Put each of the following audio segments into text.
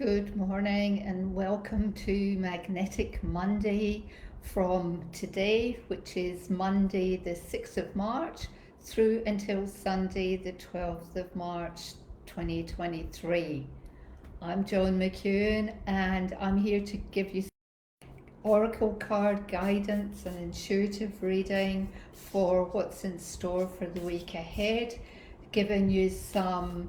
Good morning and welcome to Magnetic Monday from today, which is Monday the 6th of March through until Sunday the 12th of March 2023. I'm Joan McEwen and I'm here to give you oracle card guidance and intuitive reading for what's in store for the week ahead, giving you some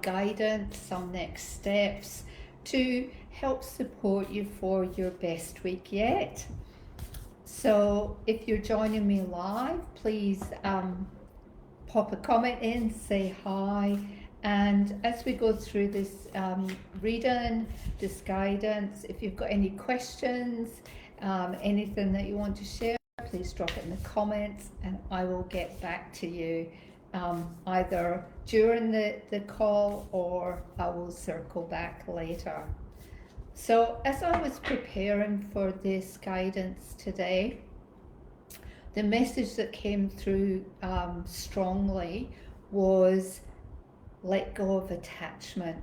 guidance, some next steps to help support you for your best week yet. So if you're joining me live, please pop a comment in, say hi, and as we go through this reading, this guidance, if you've got any questions, anything that you want to share, please drop it in the comments and I will get back to you either during the call or I will circle back later. So as I was preparing for this guidance today, the message that came through strongly was let go of attachment.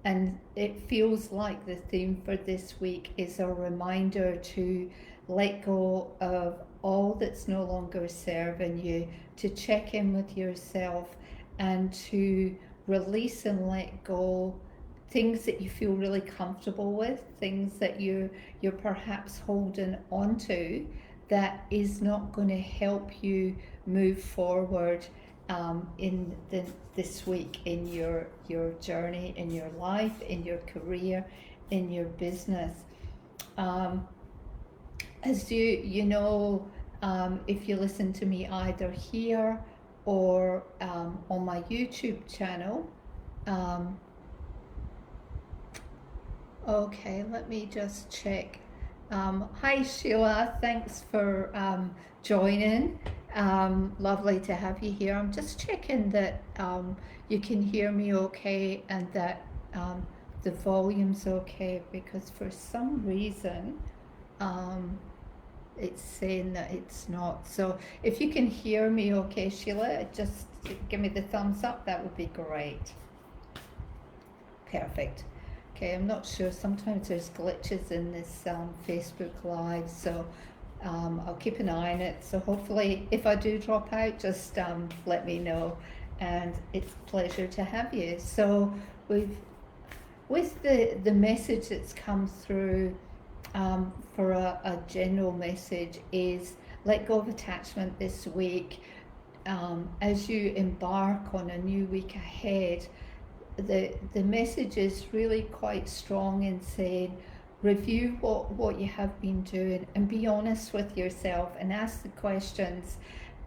And it feels like the theme for this week is a reminder to let go of all that's no longer serving you, to check in with yourself and to release and let go things that you feel really comfortable with, things that you're perhaps holding onto that is not going to help you move forward in this week in your journey, in your life, in your career, in your business. As you know, if you listen to me either here or on my YouTube channel. Okay, let me just check. Hi Sheila, thanks for joining. Lovely to have you here. I'm just checking that you can hear me okay and that the volume's okay, because for some reason it's saying that it's not. So if you can hear me okay, Sheila, just give me the thumbs up, that would be great. Perfect. Okay, I'm not sure, sometimes there's glitches in this Facebook Live, so I'll keep an eye on it. So hopefully if I do drop out, just let me know, and it's a pleasure to have you. So with the message that's come through for a general message is let go of attachment this week. As you embark on a new week ahead, the message is really quite strong in saying review what you have been doing and be honest with yourself and ask the questions,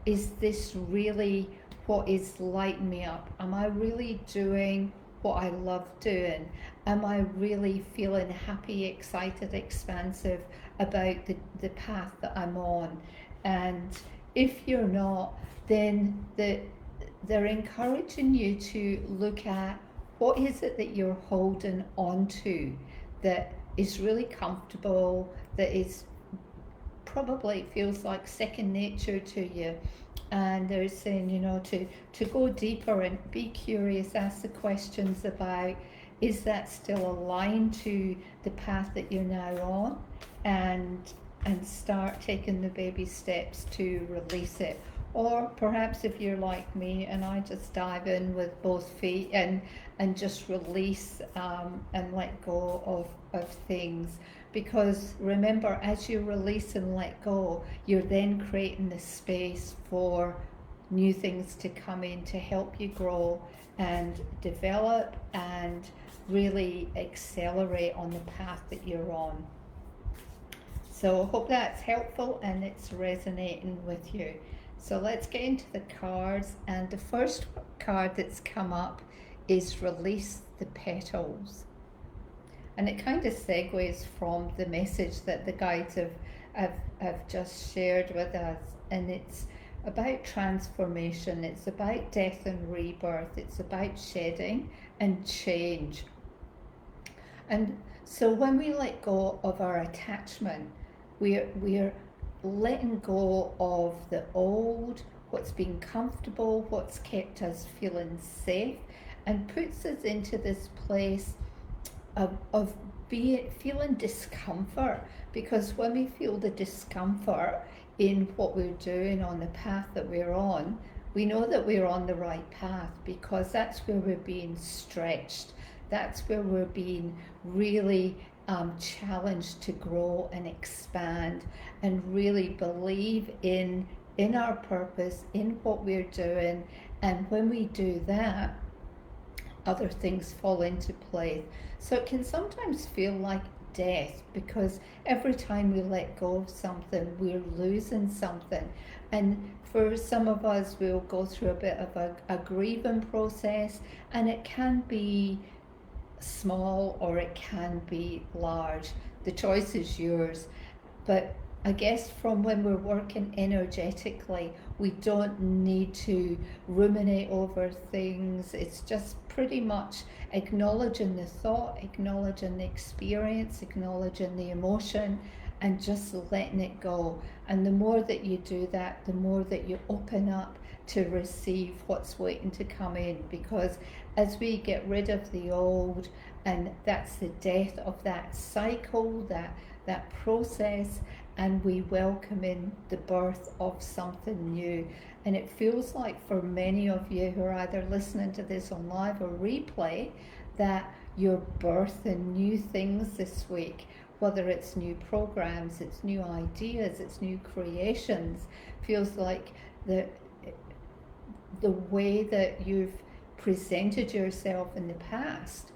is this really what is lighting me up? Am I really doing what I love doing? Am I really feeling happy, excited, expansive about the path that I'm on? And if you're not, then they're encouraging you to look at what is it that you're holding on to that is really comfortable, that is probably feels like second nature to you. And they're saying, to go deeper and be curious, ask the questions about, is that still aligned to the path that you're now on? And start taking the baby steps to release it. Or perhaps if you're like me and I just dive in with both feet and just release and let go of things. Because remember, as you release and let go, you're then creating the space for new things to come in to help you grow and develop and really accelerate on the path that you're on. So I hope that's helpful and it's resonating with you. So let's get into the cards, and the first card that's come up is Release the Petals. And it kind of segues from the message that the guides have just shared with us. And it's about transformation, it's about death and rebirth, it's about shedding and change. And so when we let go of our attachment, we're letting go of the old, what's been comfortable, what's kept us feeling safe, and puts us into this place of feeling discomfort, because when we feel the discomfort in what we're doing on the path that we're on, we know that we're on the right path, because that's where we're being stretched. That's where we're being really challenged to grow and expand and really believe in our purpose, in what we're doing. And when we do that, other things fall into place. So it can sometimes feel like death, because every time we let go of something, we're losing something. And for some of us, we'll go through a bit of a grieving process, and it can be small or it can be large. The choice is yours. But I guess from when we're working energetically, we don't need to ruminate over things. It's just pretty much acknowledging the thought, acknowledging the experience, acknowledging the emotion, and just letting it go. And the more that you do that, the more that you open up to receive what's waiting to come in. Because as we get rid of the old, and that's the death of that cycle, that process, and we welcome in the birth of something new. And it feels like for many of you who are either listening to this on live or replay, that you're birthing new things this week, whether it's new programs, it's new ideas, it's new creations. Feels like the way that you've presented yourself in the past,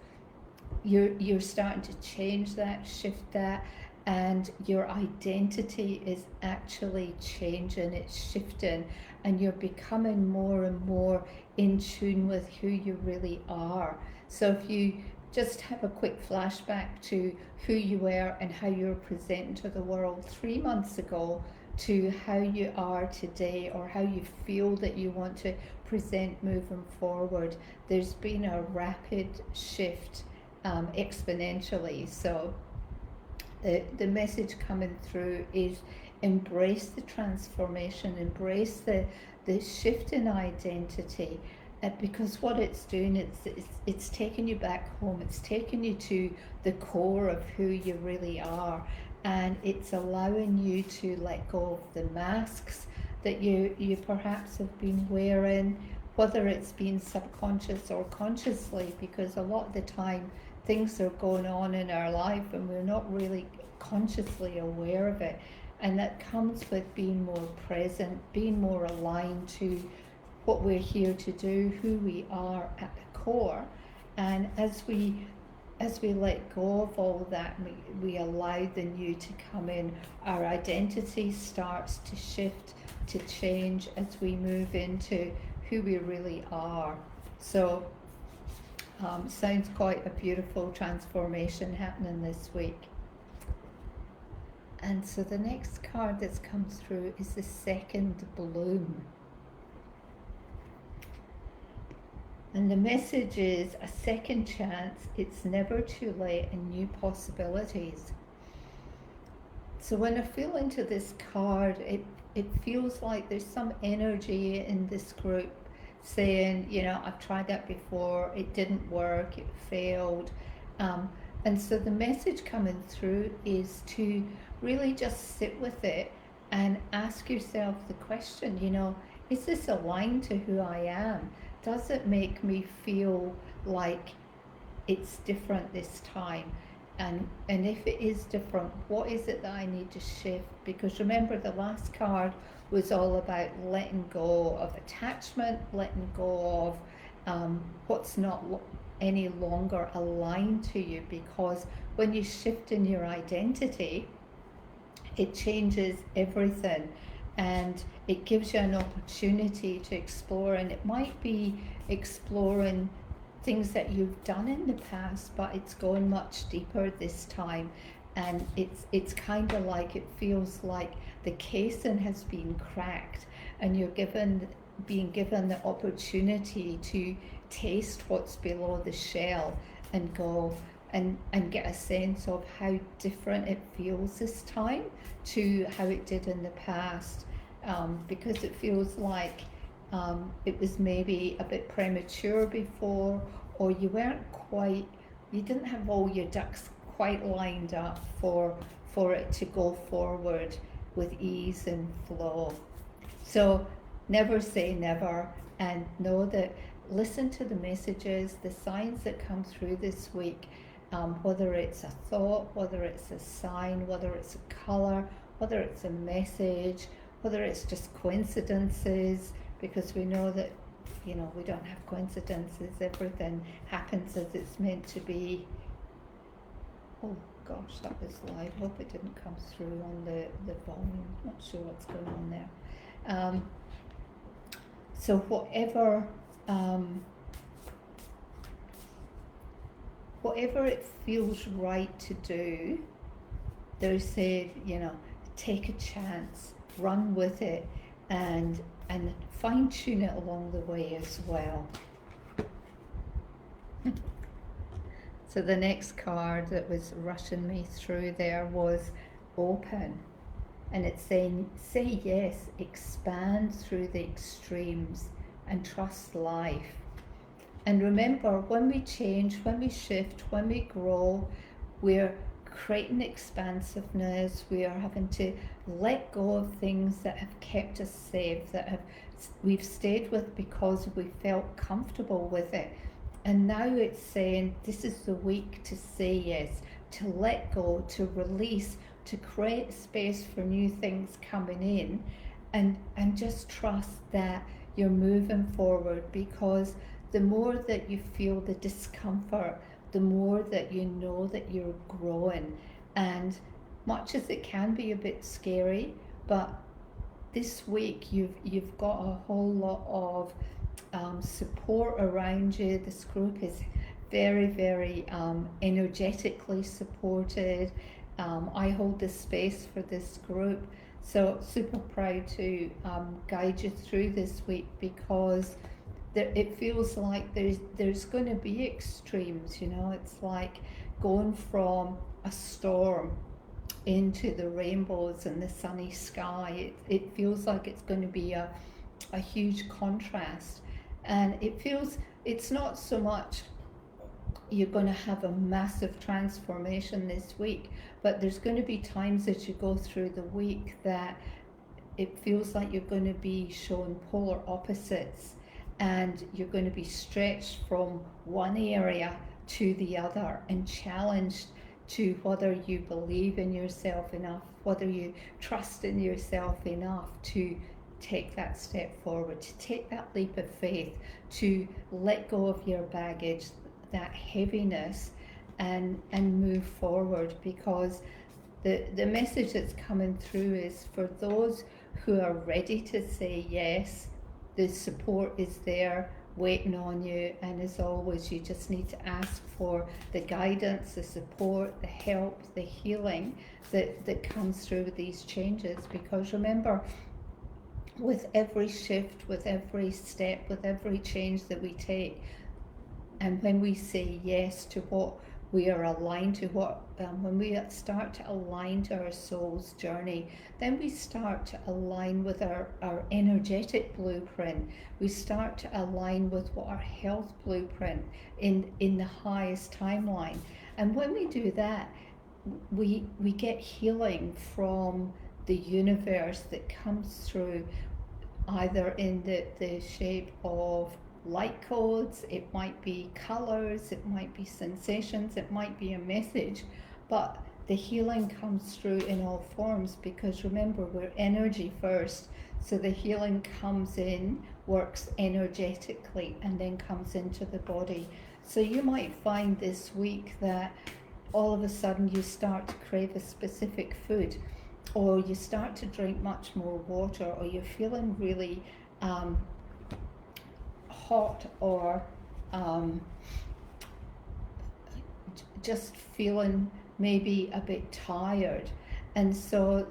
you're starting to change that, shift that, and your identity is actually changing, it's shifting, and you're becoming more and more in tune with who you really are. So if you just have a quick flashback to who you were and how you were presenting to the world 3 months ago, to how you are today, or how you feel that you want to present moving forward, there's been a rapid shift, exponentially. So the message coming through is embrace the transformation, embrace the shift in identity, because what it's doing, it's taking you back home, it's taking you to the core of who you really are, and it's allowing you to let go of the masks that you perhaps have been wearing, whether it's been subconscious or consciously, because a lot of the time things are going on in our life and we're not really consciously aware of it. And that comes with being more present, being more aligned to what we're here to do, who we are at the core. And as we let go of all that, we allow the new to come in, our identity starts to shift, to change as we move into who we really are. So sounds quite a beautiful transformation happening this week. And so the next card that's come through is the second bloom. And the message is a second chance, it's never too late, and new possibilities. So when I feel into this card, it feels like there's some energy in this group saying, you know, I've tried that before, it didn't work, it failed. And so the message coming through is to really just sit with it and ask yourself the question, you know, is this aligned to who I am? Does it make me feel like it's different this time? And if it is different, what is it that I need to shift? Because remember, the last card was all about letting go of attachment, letting go of what's not any longer aligned to you. Because when you shift in your identity, it changes everything, and it gives you an opportunity to explore. And it might be exploring things that you've done in the past, but it's going much deeper this time. And it's kind of like, it feels like the casing has been cracked, and you're being given the opportunity to taste what's below the shell and go and get a sense of how different it feels this time to how it did in the past, because it feels like it was maybe a bit premature before, or you weren't quite you didn't have all your ducks quite lined up for it to go forward with ease and flow. So never say never, and know that, listen to the messages, the signs that come through this week, whether it's a thought, whether it's a sign, whether it's a colour, whether it's a message, whether it's just coincidences, because we know that, you know, we don't have coincidences, everything happens as it's meant to be. Oh gosh, that was live. Hope it didn't come through on the volume. Not sure what's going on there. So whatever it feels right to do, they say, you know, take a chance, run with it, and fine tune it along the way as well. So the next card that was rushing me through there was open. And it's saying, say yes, expand through the extremes and trust life. And remember, when we change, when we shift, when we grow, we're creating expansiveness. We are having to let go of things that have kept us safe, that we've stayed with because we felt comfortable with it. And now it's saying, this is the week to say yes, to let go, to release, to create space for new things coming in, and just trust that you're moving forward, because the more that you feel the discomfort, the more that you know that you're growing. And much as it can be a bit scary, but this week you've got a whole lot of support around you. This group is very, very energetically supported. I hold the space for this group, so super proud to guide you through this week, because it feels like there's going to be extremes, you know. It's like going from a storm into the rainbows and the sunny sky. It feels like it's going to be a huge contrast, and it's not so much you're going to have a massive transformation this week, but there's going to be times as you go through the week that it feels like you're going to be shown polar opposites, and you're going to be stretched from one area to the other and challenged to whether you believe in yourself enough, whether you trust in yourself enough to take that step forward, to take that leap of faith, to let go of your baggage, that heaviness, and move forward. Because the message that's coming through is for those who are ready to say yes, the support is there waiting on you, and as always, you just need to ask for the guidance, the support, the help, the healing that comes through with these changes. Because remember, with every shift, with every step, with every change that we take, and when we say yes to what we are aligned to, when we start to align to our soul's journey, then we start to align with our energetic blueprint. We start to align with what our health blueprint in the highest timeline. And when we do that, we get healing from the universe that comes through, either in the shape of light codes, it might be colors, it might be sensations, it might be a message, but the healing comes through in all forms, because remember, we're energy first. So the healing comes in, works energetically, and then comes into the body. So you might find this week that all of a sudden you start to crave a specific food, or you start to drink much more water, or you're feeling really hot, or just feeling maybe a bit tired. And so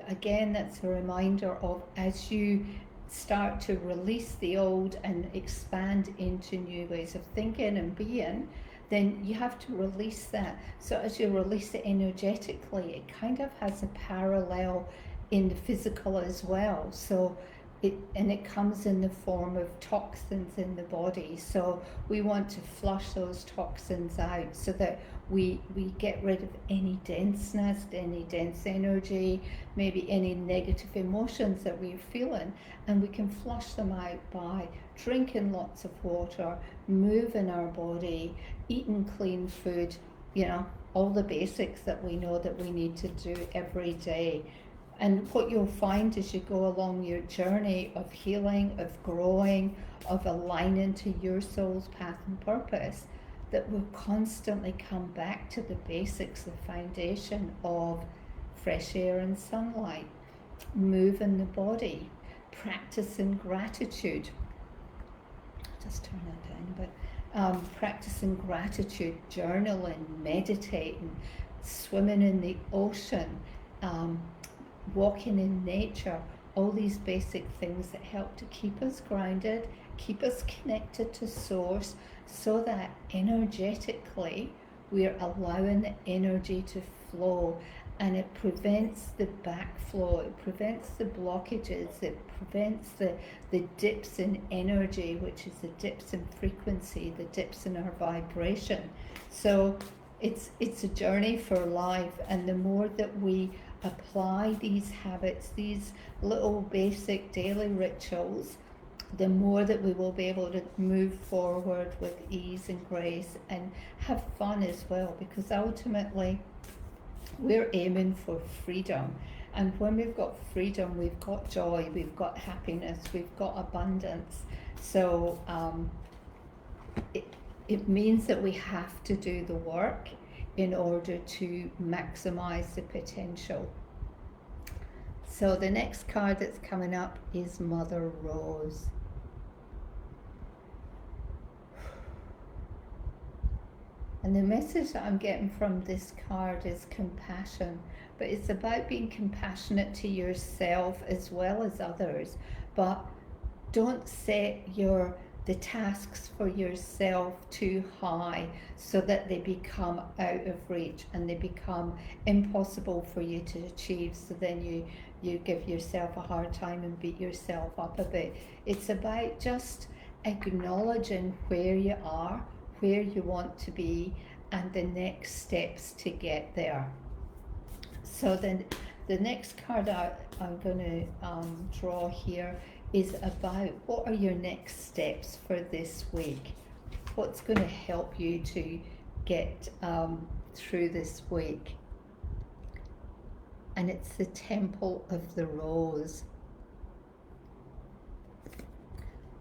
again, that's a reminder of, as you start to release the old and expand into new ways of thinking and being, then you have to release that. So as you release it energetically, it kind of has a parallel in the physical as well. So it comes in the form of toxins in the body. So we want to flush those toxins out so that we get rid of any denseness, any dense energy, maybe any negative emotions that we're feeling, and we can flush them out by drinking lots of water, moving our body, eating clean food, all the basics that we know that we need to do every day. And what you'll find as you go along your journey of healing, of growing, of aligning to your soul's path and purpose, that we'll constantly come back to the basics, the foundation of fresh air and sunlight, moving the body, practicing gratitude. Just turn that down a bit. Practicing gratitude, journaling, meditating, swimming in the ocean, walking in nature, all these basic things that help to keep us grounded, keep us connected to source, so that energetically we're allowing the energy to flow, and it prevents the backflow, it prevents the blockages, it prevents the dips in energy, which is the dips in frequency, the dips in our vibration. So it's a journey for life, and the more that we apply these habits, these little basic daily rituals, the more that we will be able to move forward with ease and grace and have fun as well, because ultimately we're aiming for freedom. And when we've got freedom, we've got joy, we've got happiness, we've got abundance. So it means that we have to do the work in order to maximize the potential. So the next card that's coming up is Mother Rose. And the message that I'm getting from this card is compassion, but it's about being compassionate to yourself as well as others. But don't set the tasks for yourself too high so that they become out of reach and they become impossible for you to achieve. So then you give yourself a hard time and beat yourself up a bit. It's about just acknowledging where you are, where you want to be, and the next steps to get there. So then the next card I'm going to draw here is about what are your next steps for this week. What's going to help you to get through this week? And it's the Temple of the Rose.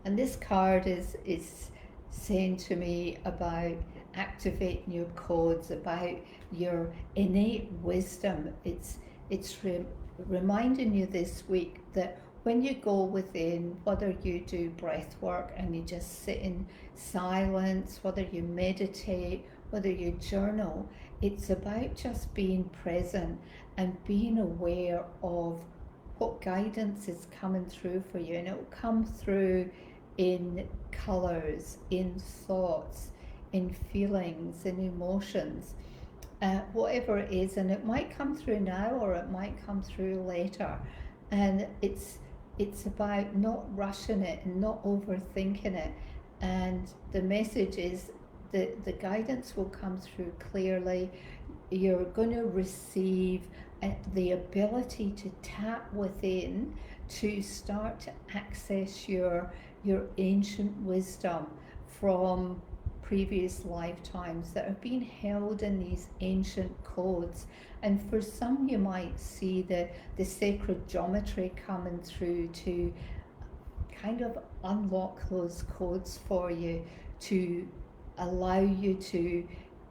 And this card is saying to me about activating your codes, about your innate wisdom. It's reminding you this week that when you go within, whether you do breath work and you just sit in silence, whether you meditate, whether you journal, it's about just being present and being aware of what guidance is coming through for you. And it will come through in colors, in thoughts, in feelings, in emotions, whatever it is. And it might come through now or it might come through later. And it's about not rushing it and not overthinking it. And the message is that the guidance will come through clearly. You're going to receive the ability to tap within, to start to access your ancient wisdom from previous lifetimes that have been held in these ancient codes. And for some, you might see the sacred geometry coming through to kind of unlock those codes for you, to allow you to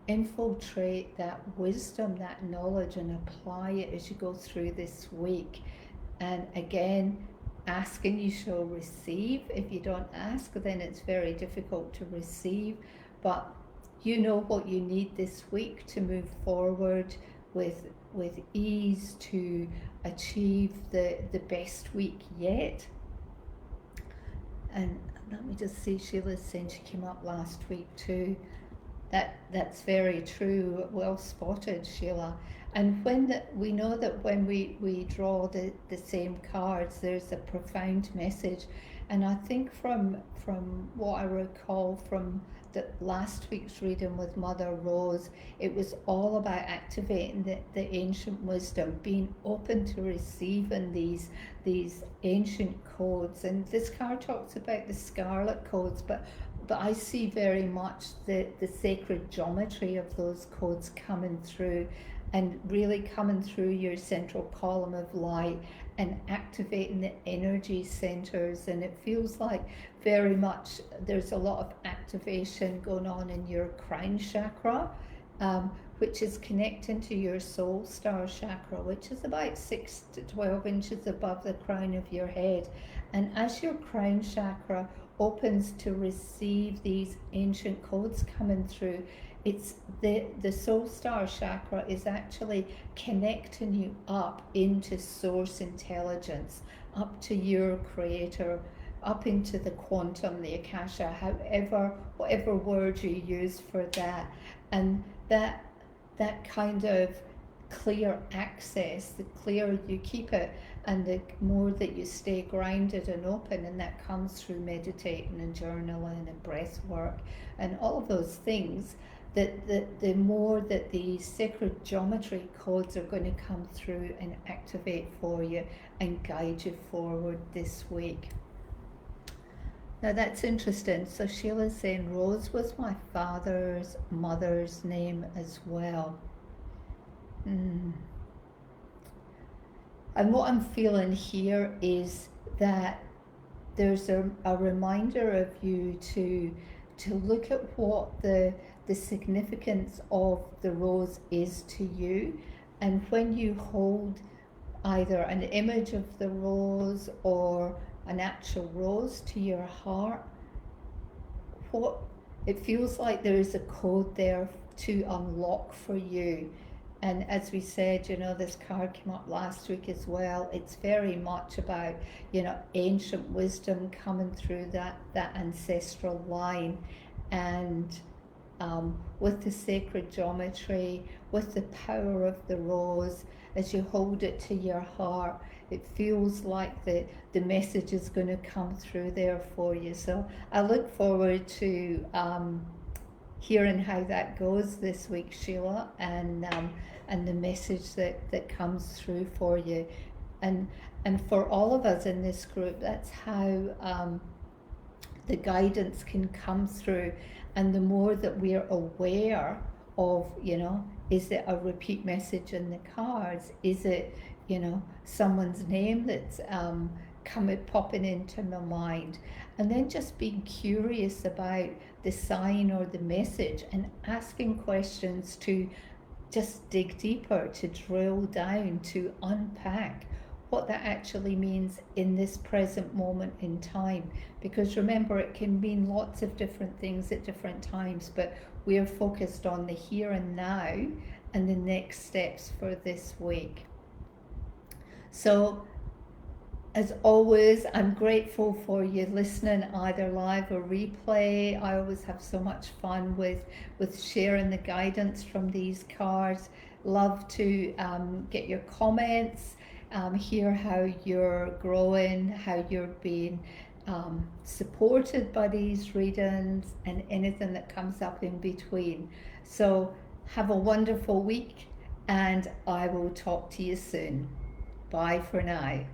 infiltrate that wisdom, that knowledge, and apply it as you go through this week. And again, asking you shall receive. If you don't ask, then it's very difficult to receive. But you know what you need this week to move forward with ease, to achieve the best week yet. And let me just see, Sheila's saying she came up last week too. That's very true. Well spotted, Sheila. And we know that when we draw the same cards, there's a profound message. And I think from what I recall from the last week's reading with Mother Rose, it was all about activating the ancient wisdom, being open to receiving these ancient codes. And this card talks about the scarlet codes, but I see very much the sacred geometry of those codes coming through and really coming through your central column of light and activating the energy centers. And it feels like very much there's a lot of activation going on in your crown chakra, which is connecting to your soul star chakra, which is about 6 to 12 inches above the crown of your head. And as your crown chakra opens to receive these ancient codes coming through, it's the soul star chakra is actually connecting you up into source intelligence, up to your creator, up into the quantum, the akasha, whatever word you use for that. And that kind of clear access, the clearer you keep it, and the more that you stay grounded and open, and that comes through meditating and journaling and breath work and all of those things, that the more that the sacred geometry codes are going to come through and activate for you and guide you forward this week. Now that's interesting. So Sheila's saying Rose was my mother's name as well. And what I'm feeling here is that there's a reminder of you to look at what the significance of the rose is to you. And when you hold either an image of the rose or an actual rose to your heart, it feels like there is a code there to unlock for you. And as we said, this card came up last week as well. It's very much about, ancient wisdom coming through that ancestral line. And with the sacred geometry, with the power of the rose, as you hold it to your heart, it feels like the message is going to come through there for you. So I look forward to hearing how that goes this week, Sheila, and the message that comes through for you. And for all of us in this group, that's how the guidance can come through. And the more that we're aware of, is it a repeat message in the cards? Is it, someone's name that's popping into my mind? And then just being curious about the sign or the message and asking questions to just dig deeper, to drill down, to unpack what that actually means in this present moment in time. Because remember, it can mean lots of different things at different times, but we are focused on the here and now and the next steps for this week. So as always, I'm grateful for you listening either live or replay. I always have so much fun with sharing the guidance from these cards. Love to get your comments, hear how you're growing, how you're being supported by these readings, and anything that comes up in between. So have a wonderful week, and I will talk to you soon. Bye for now.